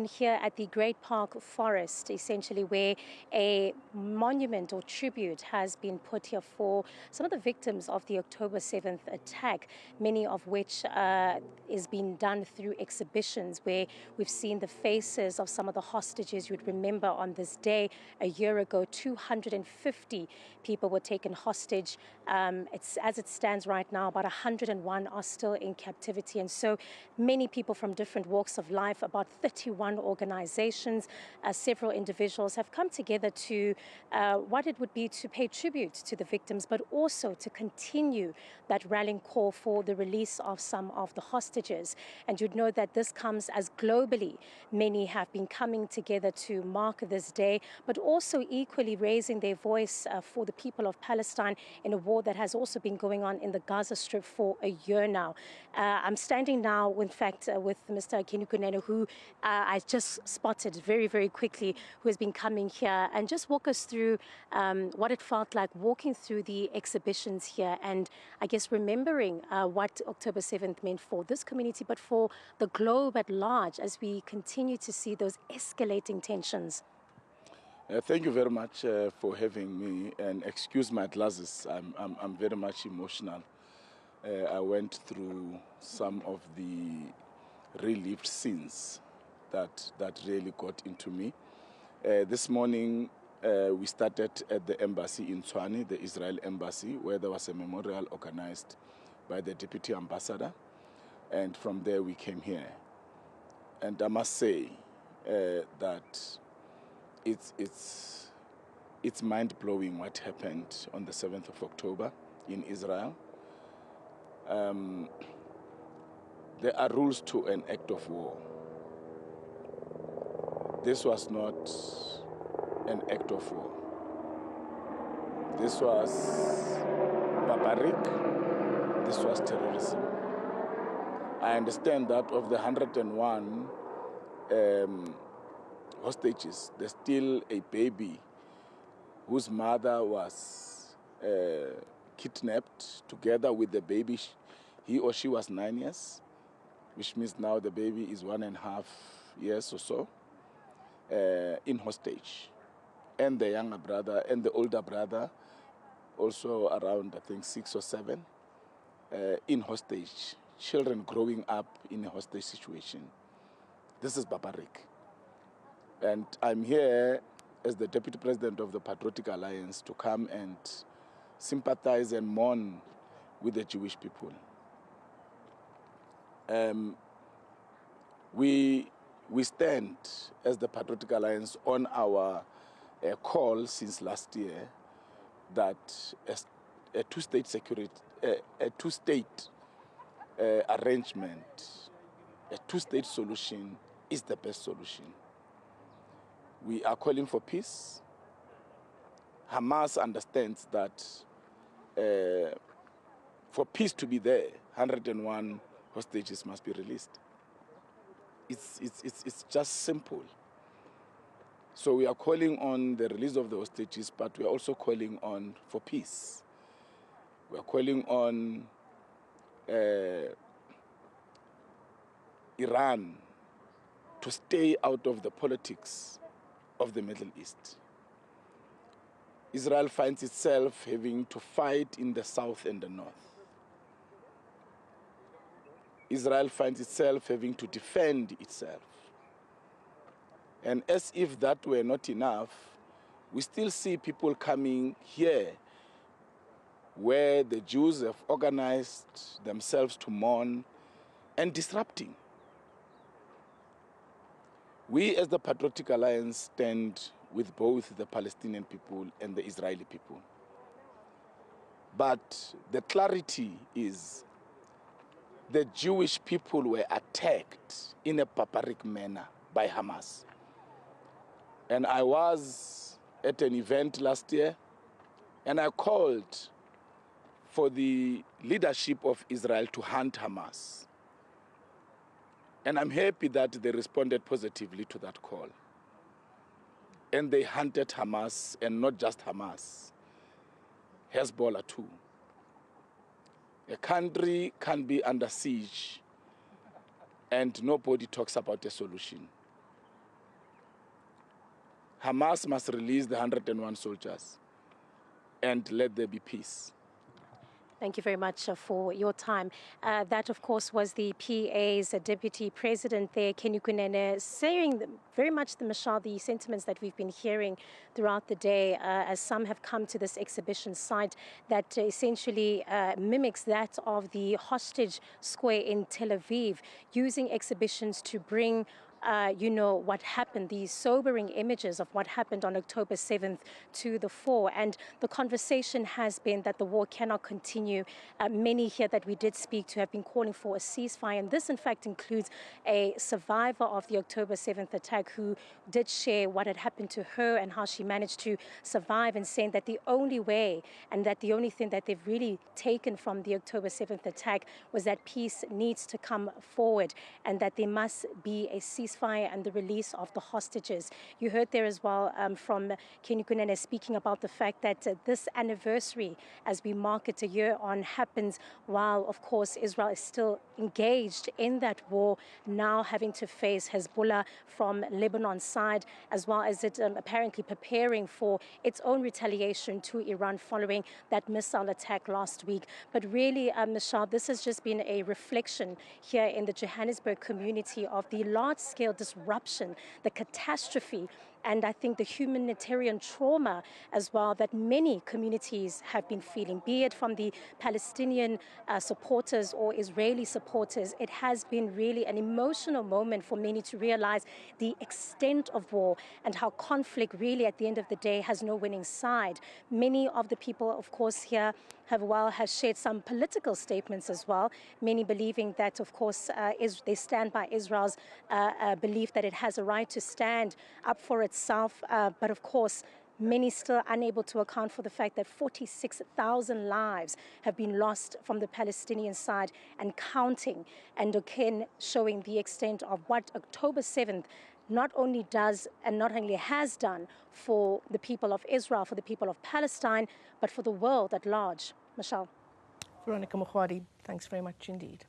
here at the Great Park Forest, essentially where a monument or tribute has been put here for some of the victims of the October 7th attack, many of which is being done through exhibitions where we've seen the faces of some of the hostages. You'd remember on this day a year ago, 250 people were taken hostage. As it stands right now, about 101 are still in captivity, and so many people from different walks of life, about 31 organizations, several individuals have come together to what it would be to pay tribute to the victims, but also to continue that rallying call for the release of some of the hostages. And you'd know that this comes as globally many have been coming together to mark this day, but also equally raising their voice for the people of Palestine in a war that has also been going on in the Gaza Strip for a year now. I'm standing now, in fact, with Mr. Kenny Kunene, who I just spotted very, very quickly, who has been coming here, and just walk us through what it felt like walking through the exhibitions here, and I guess remembering what October 7th meant for this community, but for the globe at large as we continue to see those escalating tensions. Thank you very much for having me, and excuse my glasses. I'm very much emotional. I went through some of the relived scenes that really got into me. This morning we started at the embassy in Tshwane, the Israel embassy, where there was a memorial organized by the deputy ambassador, and from there we came here. And I must say that it's mind-blowing what happened on the 7th of October in Israel. There are rules to an act of war. This was not an act of war. This was barbaric. This was terrorism. I understand that of the 101 hostages, there's still a baby whose mother was kidnapped together with the baby. He or she was 9 years, which means now the baby is 1.5 years or so, in hostage. And the younger brother and the older brother, also around, I think, 6 or 7, in hostage. Children growing up in a hostage situation. This is barbaric. And I'm here as the Deputy President of the Patriotic Alliance to come and sympathize and mourn with the Jewish people. We stand as the Patriotic Alliance on our call since last year that a two-state arrangement, a two-state solution is the best solution. We are calling for peace. Hamas understands that for peace to be there, 101 hostages must be released. It's just simple. So we are calling on the release of the hostages, but we are also calling on for peace. We are calling on Iran to stay out of the politics of the Middle East. Israel finds itself having to fight in the south and the north. Israel finds itself having to defend itself. And as if that were not enough, we still see people coming here where the Jews have organized themselves to mourn and disrupting. We as the Patriotic Alliance stand with both the Palestinian people and the Israeli people. But the clarity is the Jewish people were attacked in a barbaric manner by Hamas. And I was at an event last year, and I called for the leadership of Israel to hunt Hamas. And I'm happy that they responded positively to that call. And they hunted Hamas, and not just Hamas, Hezbollah too. A country can be under siege and nobody talks about a solution. Hamas must release the 101 soldiers and let there be peace. Thank you very much for your time. That, of course, was the PA's Deputy President there, Kenny Kunene, saying very much the sentiments that we've been hearing throughout the day as some have come to this exhibition site that essentially mimics that of the hostage square in Tel Aviv, using exhibitions to bring what happened, these sobering images of what happened on October 7th to the fore. And the conversation has been that the war cannot continue. Many here that we did speak to have been calling for a ceasefire. And this, in fact, includes a survivor of the October 7th attack who did share what had happened to her and how she managed to survive, and saying that the only way and that the only thing that they've really taken from the October 7th attack was that peace needs to come forward and that there must be a ceasefire and the release of the hostages. You heard there as well from Kenny Kunene speaking about the fact that this anniversary, as we mark it a year on, happens while, of course, Israel is still engaged in that war, now having to face Hezbollah from Lebanon's side, as well as it apparently preparing for its own retaliation to Iran following that missile attack last week. But really, Michelle, this has just been a reflection here in the Johannesburg community of the large-scale disruption, the catastrophe, and I think the humanitarian trauma as well that many communities have been feeling, be it from the Palestinian supporters or Israeli supporters. It has been really an emotional moment for many to realize the extent of war and how conflict really at the end of the day has no winning side. Many of the people, of course, here have shared some political statements as well, many believing that, of course, they stand by Israel's belief that it has a right to stand up for itself. But, of course, many still unable to account for the fact that 46,000 lives have been lost from the Palestinian side and counting, and again showing the extent of what October 7th not only does and not only has done for the people of Israel, for the people of Palestine, but for the world at large. Michelle. Veronica Makhoali, thanks very much indeed.